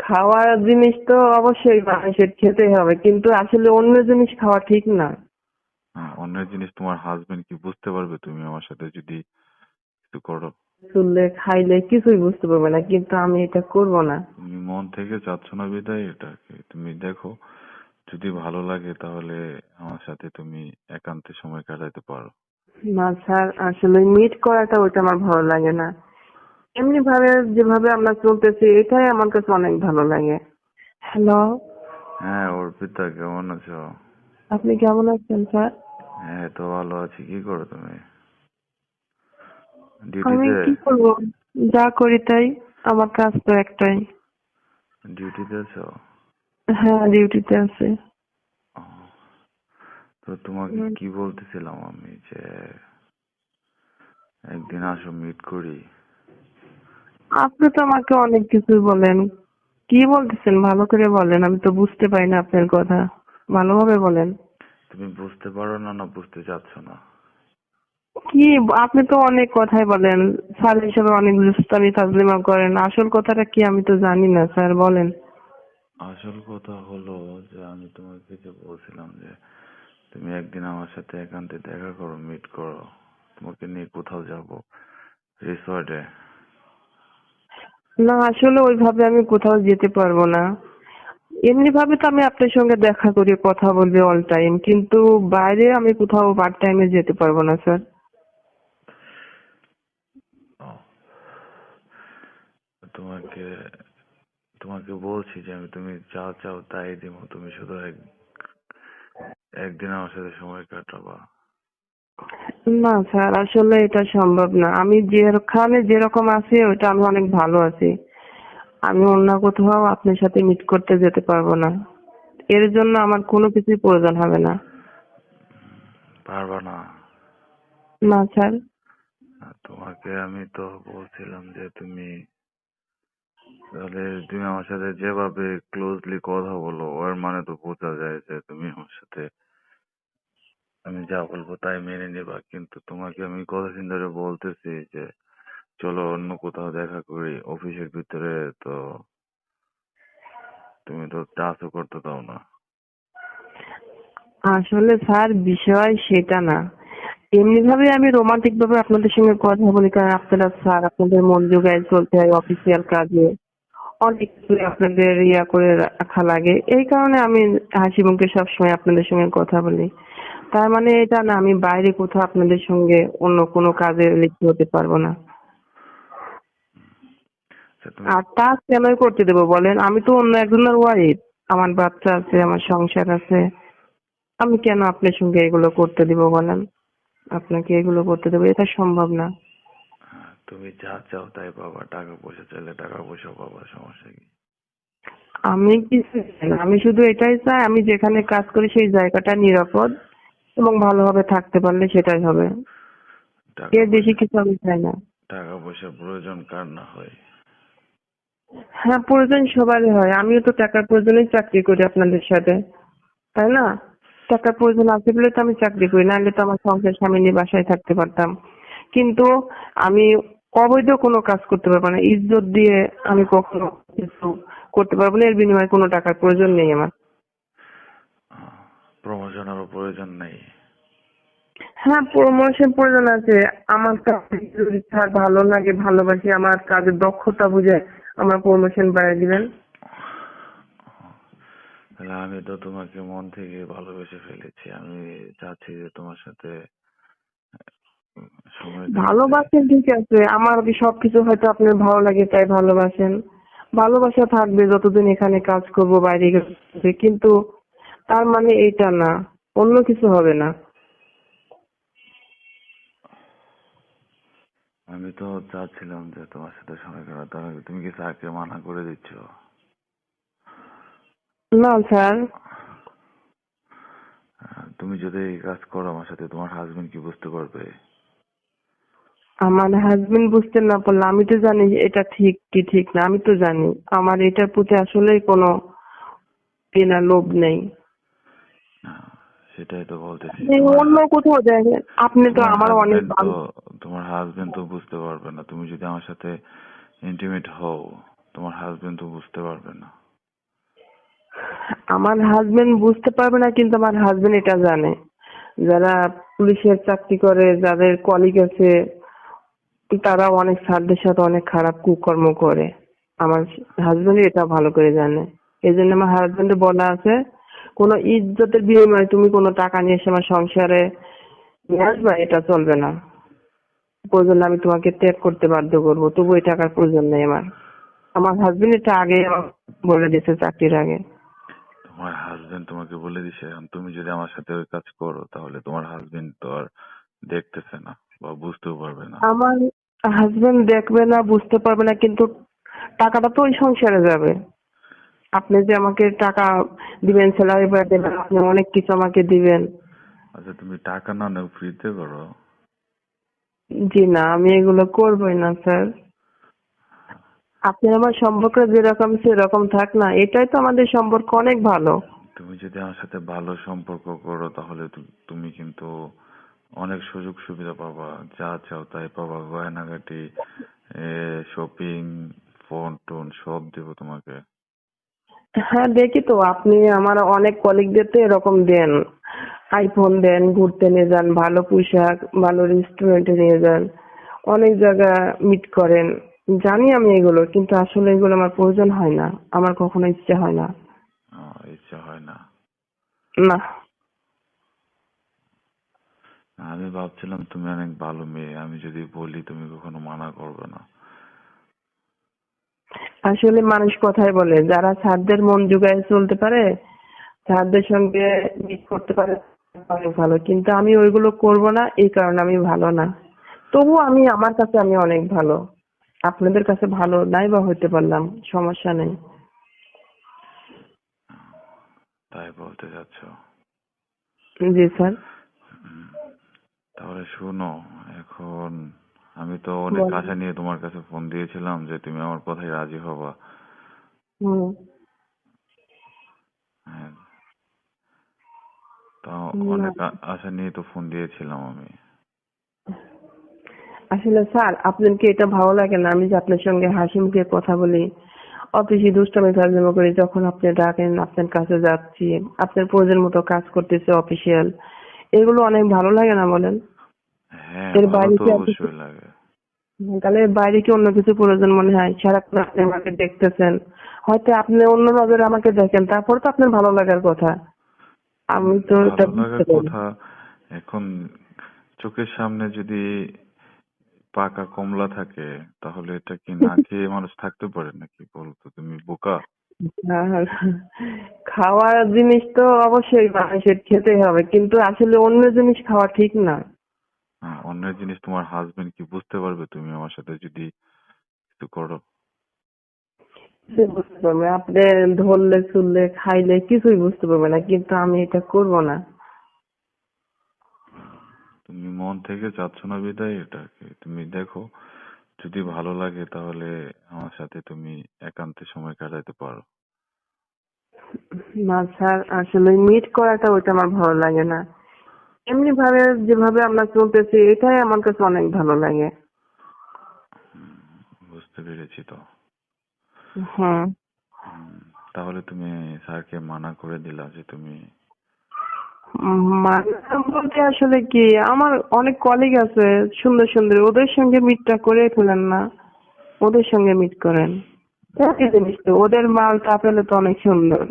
খাওয়ার জিনিস তো অবশ্যই মানুষের খেতে হবে, কিন্তু আসলে অন্য জিনিস খাওয়া ঠিক না। অন্যের জিনিস তোমার হাজবেন্ড কি বুঝতে পারবে তুমি আমার সাথে যদি কিছু করো? শুনলে খাইলে কিছুই বুঝতে পারবে না, কিন্তু আমি এটা করব না। তুমি মন থেকে চাচ্ছ না বিদায় এটাকে তুমি দেখো, যদি ভালো লাগে তাহলে আমার সাথে তুমি একান্তে সময় কাটাতে পারো। না স্যার, আসলে মিট করাটা ওইটা আমার ভালো লাগে না। এমনি ভাবে যেভাবে আমরা চলতেছি এটাই আমার কাছে অনেক ভালো লাগে। হ্যালো, হ্যাঁ অর্পিতা, কেমন আছো? আপনি কেমন আছেন স্যার? হ্যাঁ তো ভালো আছি। কি করো তুমি? আমি ডিউটিতে? কি করব, যা করি তাই। আমার কাজ তো একটাই। ডিউটিতে আছো? হ্যাঁ, ডিউটিতে আছে। ও, তো তোমাকে কি বলতেছিলাম আমি যে একদিন আসো মিট করি। আপনি তো আমাকে অনেক কিছু বলেন। কি বলতেছেন ভালো করে বলেন, আমি তো বুঝতে পারি না আপনার কথা। ভালোভাবে বলেন। তুমি বুঝতে পারো না, না বুঝতে চাচ্ছ না? কি, আপনি তো অনেক কথাই বলেন। স্যার হিসেবে অনেক দুষ্টামি ফাজলিমা করেন, আসল কথাটা কি আমি তো জানি না স্যার, বলেন। আসল কথা হলো যে আমি তোমাকে যে বলছিলাম যে তুমি একদিন আমার সাথে একান্তে দেখা করো, মিট করো, তোমাকে নিয়ে কোথাও যাব, রিসর্টে। না, আসলে ওইভাবে আমি কোথাও যেতে পারবো না। এমনি ভাবে তো আমি আপনার সঙ্গে দেখা করি, কথা বলবি অল টাইম, কিন্তু বাইরে আমি কোথাও পার্ট টাইমে যেতে পারবো না স্যার। তোমাকে তোমাকে বলছি যে আমি তুমি যা চাও তাই দিব, তুমি শুধু একদিন আমার সাথে সময় কাটাবা। না স্যার, আসলে এটা সম্ভব না। আমি যেখানে যেরকম আছি ওইটা আমি অনেক ভালো আছি। আমি অন্য কোথাও আপনার সাথে মিট করতে যেতে পারবো না। এর জন্য আমার কোনো কিছুই প্রয়োজন হবে না। পারবা না? না স্যার। তোমাকে আমি তো বলছিলাম যে তুমি তাহলে তুমি আমার সাথে যেভাবে ক্লোজলি কথা বলো ওর মানে তো বোঝা যায় যে তুমি আমার সাথে আমি যা বলবো তাই মেনে নিবা, কিন্তু তোমাকে আমি কতদিন ধরে বলতেছি যে চলো অন্য কোথাও দেখা করি অফিসের ভিতরে, তো তুমি তো টাচও করতে দাও না। আসলে স্যার বিষয় সেটা না। এমনি ভাবে আমি রোমান্টিক ভাবে আপনাদের সঙ্গে কথা বলি, কারণ আপনারা স্যার, আপনাদের মন জোগায় চলতে হয় অফিসিয়াল কাজে। অনেক কিছু আপনাদের করে রাখা লাগে, এই কারণে আমি হাসি মুখে সবসময় আপনাদের সঙ্গে কথা বলি। তার মানে এটা না আমি বাইরে কোথাও আপনাদের সঙ্গে অন্য কোনো কাজে লিপ্ত হতে পারবো না। আচ্ছা, তুমি আর তা কেনই করতে দেবো বলেন, আমি তো অন্য একজনের ওয়াইফ। আমার বাচ্চা আছে, আমার সংসার আছে। আমি কেন আপনার সঙ্গে এগুলো করতে দিব বলেন? আপনাকে এগুলো করতে দেবো, এটা সম্ভব না। তুমি যা চাও তাই পাবা, টাকা পয়সা চাইলে টাকা পয়সা পাবা, সমস্যা কি? আমি কিছু চাই না, আমি শুধু এটাই চাই আমি যেখানে কাজ করি সেই জায়গাটা নিরাপদ এবং ভালোভাবে থাকতে পারলে সেটাই হবে। টাকা এর বেশি পয়সা কিছু আমি চাই না। টাকা পয়সার প্রয়োজন কার না হয়? হ্যাঁ, প্রয়োজন সবারই হয়, আমিও তো টাকার প্রয়োজনেই চাকরি করি আপনাদের সাথে, তাই না? টাকার প্রয়োজন আছে বলে তো আমি চাকরি করি, নাহলে তো আমার সংসার স্বামী নিয়ে বাসায় থাকতে পারতাম। কিন্তু আমি অবৈধ কোনো কাজ করতে পারবো না, ইজ্জত দিয়ে আমি কখনো কিছু করতে পারবো না, এর বিনিময়ে কোনো টাকার প্রয়োজন নেই আমার। প্রমোশনেরও প্রয়োজন নেই? হ্যাঁ, প্রমোশন প্রয়োজন আছে। আমার কাছে যদি স্যার ভালো লাগে, ভালোবাসি, আমার কাজের দক্ষতা বুঝে আমার প্রমোশন বাড়িয়ে দিবেন। তাহলে আমি তো তোমাকে মন থেকে ভালোবেসে ফেলেছি, আমি চাচ্ছি যে তোমার সাথে সময় কাটাতে। ভালোবাসেন ঠিক আছে, আমার সবকিছু হয়তো আপনার ভালো লাগে তাই ভালোবাসেন। ভালোবাসা থাকবে যতদিন এখানে কাজ করব, বাইরে গেলে, কিন্তু তার মানে এইটা না, অন্য কিছু হবে না। আমি তো চাচ্ছিলাম যে তোমার সাথে সময় কাটাতে, তুমি কি স্যারকে মানা করে দিচ্ছ? না স্যার। তুমি যদি এই কাজ করো আমার সাথে, তোমার হাজবেন্ড কি বুঝতে পারবে? আমার হাজবেন্ড বুঝতে না পারলে আমি তো জানি এটা ঠিক কি ঠিক না, আমি তো জানি। আমার এটার প্রতি আসলেই কোনো লোভ নেই। আহ, সেটাই তো বলতেছি। আপনি অন্য কোথাও দেখেন, আপনি তো তোমার আমার অনেক হাজবেন্ড তো তোমার হাজবেন্ড তো বুঝতে পারবে না তুমি যদি আমার সাথে ইন্টিমেট হও। তোমার হাজবেন্ড তো বুঝতে পারবে না। আমার হাজবেন্ড বুঝতে পারবে না, কিন্তু আমার হাজবেন্ড এটা জানে। যারা পুলিশের চাকরি করে, যাদের কলিগ আছে, তারা অনেক স্যারদের সাথে অনেক খারাপ কুকর্ম করে। আমার হাজবেন্ড এটা ভালো করে জানে। এই জন্য আমার হাজবেন্ডে বলা আছে, কোনো ইজ্জতের বিনিময়ে তুমি কোনো টাকা নিয়ে এসে আমার সংসারে নিয়ে আসবা, এটা চলবে না। প্রয়োজন আমি তোমাকে ত্যাগ করতে বাধ্য করবো, তবু এই টাকার প্রয়োজন নেই আমার। আমার হাজবেন্ড এটা আগে বলে দিয়েছে চাকরির আগে। তোমার হাজবেন্ড তোমাকে বলে দিছে, এখন তুমি যদি আমার সাথে ওই কাজ করো তাহলে তোমার হাজবেন্ড তো আর দেখতেছে না বা বুঝতেও পারবে না। আমার হাজবেন্ড দেখবে না, বুঝতে পারবে না, কিন্তু টাকাটা তো ওই সংসারে যাবে। আপনি যে আমাকে টাকা দিবেন, স্যালারি দেবেন, আপনি অনেক কিছু আমাকে দিবেন। আচ্ছা, তুমি টাকা না নাও, ফ্রিতে করো। জি না, আমি এগুলো করবোই না স্যার। আপনি আমার সম্পর্ক যেরকম সেরকম থাক না, এটাই তো আমাদের সম্পর্ক অনেক ভালো। তুমি যদি আমার সাথে ভালো সম্পর্ক করো তাহলে তুমি কিন্তু অনেক সুযোগ সুবিধা পাবা, যা চাও তাই পাবা, গয়নাগাটি, শপিং, ফোন টোন সব দেবো তোমাকে। হ্যাঁ দেখি তো, আপনি আমার অনেক কলিগদের তো এরকম দেন, আইফোন দেন, ঘুরতে নিয়ে যান, ভালো পোশাক, ভালো রেস্টুরেন্টে নিয়ে যান, অনেক জায়গা মিট করেন। জানি আমি এগুলো, কিন্তু আসলে এগুলো আমার প্রয়োজন হয় না, আমার কখনো ইচ্ছে হয় না। ইচ্ছা হয় না। না, আমি ভাবছিলাম তুমি অনেক ভালো মেয়ে, আমি যদি বলি তুমি কখনো মানা করবে না। আসলে মানুষ কথায় বলে, যারা স্যারদের মন জুগায় চলতে পারে, স্যারদের সঙ্গে মিট করতে পারে, অনেক ভালো। কিন্তু আমি ওইগুলো করব না, এই কারণে আমি ভালো না। তবু আমি আমার কাছে আমি অনেক ভালো। আপনাদের কাছে ভালো নাই বা হইতে পারলাম, সমস্যা নেই। তাই বলতে চাচ্ছ? জি স্যার। হুম, তাহলে শোনো, এখন আমি তো অনেক বলেন। আশা নিয়ে তোমার কাছে ফোন দিয়েছিলাম যে তুমি আমার কথায় রাজি হবা। হুম। হ্যাঁ, তা না, অনেক আশা নিয়ে তো ফোন দিয়েছিলাম আমি। আসলে স্যার আপনার কি এটা ভালো লাগে না, আমি যে আপনার সঙ্গে হাসি মুখে কথা বলি, অফিসে দুষ্টামি ফাজলামো করি, যখন আপনি ডাকেন আপনার কাছে যাচ্ছি, আপনার প্রয়োজন মতো কাজ করতেছে অফিসিয়াল, এগুলো অনেক ভালো লাগে না বলেন? হ্যাঁ, এর ভালো বাইরে তো কি আর কিছু? অবশ্যই লাগে। তাহলে এর বাইরে কি অন্য কিছু প্রয়োজন মনে হয়? সারাক্ষণ আপনি আমাকে দেখতেছেন, হয়তো আপনি অন্য নজরে আমাকে দেখেন, তারপর তো আপনার ভালো লাগার কথা। আমি তো এটা ভালো বুঝতে লাগার পারি। কথা। এখন চোখের সামনে যদি পাকা কমলা থাকে তাহলে এটা কি না খেয়ে মানুষ থাকতে পারে নাকি, বলতো? তুমি বোকা। আর খাওয়ার জিনিস তো অবশ্যই মানুষের খেতেই হবে, কিন্তু আসলে অন্য জিনিস খাওয়া ঠিক না। অন্যের জিনিস তোমার হাজবেন্ড কি বুঝতে পারবে তুমি আমার সাথে যদি কিছু করো? সে বুঝতে পারবে, আপনি ধরলে চুললে খাইলে কিছুই বুঝতে পারবে না, কিন্তু আমি এটা করব না। তুমি মন থেকে চাচ্ছ না বিদায় এটাকে তুমি দেখো, যদি ভালো লাগে তাহলে আমার সাথে তুমি একান্তে সময় কাটাতে পারো। না স্যার, আসলে মিট করাটা ওইটা আমার ভালো লাগে না। এমনি ভাবে যেভাবে আমরা চলতেছি, এটাই আমার কাছে অনেক ভালো লাগে। হুম, বুঝতে পেরেছি তো। হুম। হুম, তাহলে তুমি স্যারকে মানা করে দিলা যে তুমি। মানে বলতে আসলে কি, আমার অনেক কলিগ আছে সুন্দর সুন্দর, ওদের সঙ্গে মিটটা করে ফেলেন না, ওদের সঙ্গে মিট করেন। একই জিনিস তো, ওদের মালটা পেলে তো অনেক সুন্দর।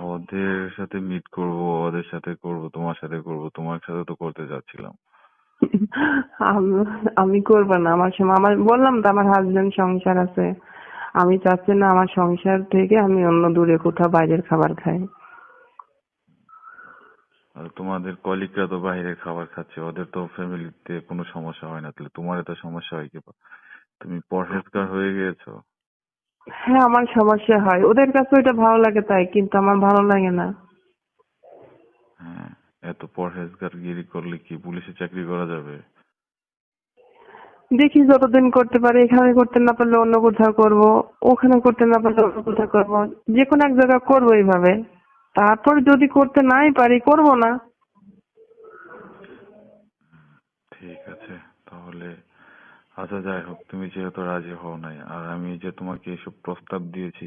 ওদের সাথে মিট করব, ওদের সাথে করব, তোমার সাথে করব, তোমার সাথে তো করতে যাচ্ছিলাম। আম- আমি করবো না, আমার সময় আমার বললাম তো আমার হাজবেন্ড সংসার আছে, আমি চাচ্ছি না আমার সংসার থেকে আমি অন্য দূরে কোথাও বাইরের খাবার খাই। আর তোমাদের কলিগরা তো বাইরে খাবার খাচ্ছে, ওদের তো ফ্যামিলিতে কোনো সমস্যা হয় না, তাহলে তোমার এত সমস্যা হয় কি? তুমি পরহেজগার হয়ে গিয়েছো। হ্যাঁ আমার সমস্যা হয়, ওদের কাছে ওইটা ভালো লাগে তাই, কিন্তু আমার ভালো লাগে না। হ্যাঁ, এত পরহেজগারগিরি করলে কি পুলিশে চাকরি করা যাবে? দেখি যতদিন করতে পারি, এখানে করতে না পারলে অন্য কোথাও করব, ওখানে করতে না পারলে অন্য কোথাও করব, যে কোনো এক জায়গায় করবো এইভাবে। তারপর যদি করতে নাই পারি, করব না। ঠিক আছে, তাহলে আচ্ছা যাই হোক, তুমি যেহেতু রাজি হও নাই, আর আমি যে তোমাকে এসব প্রস্তাব দিয়েছি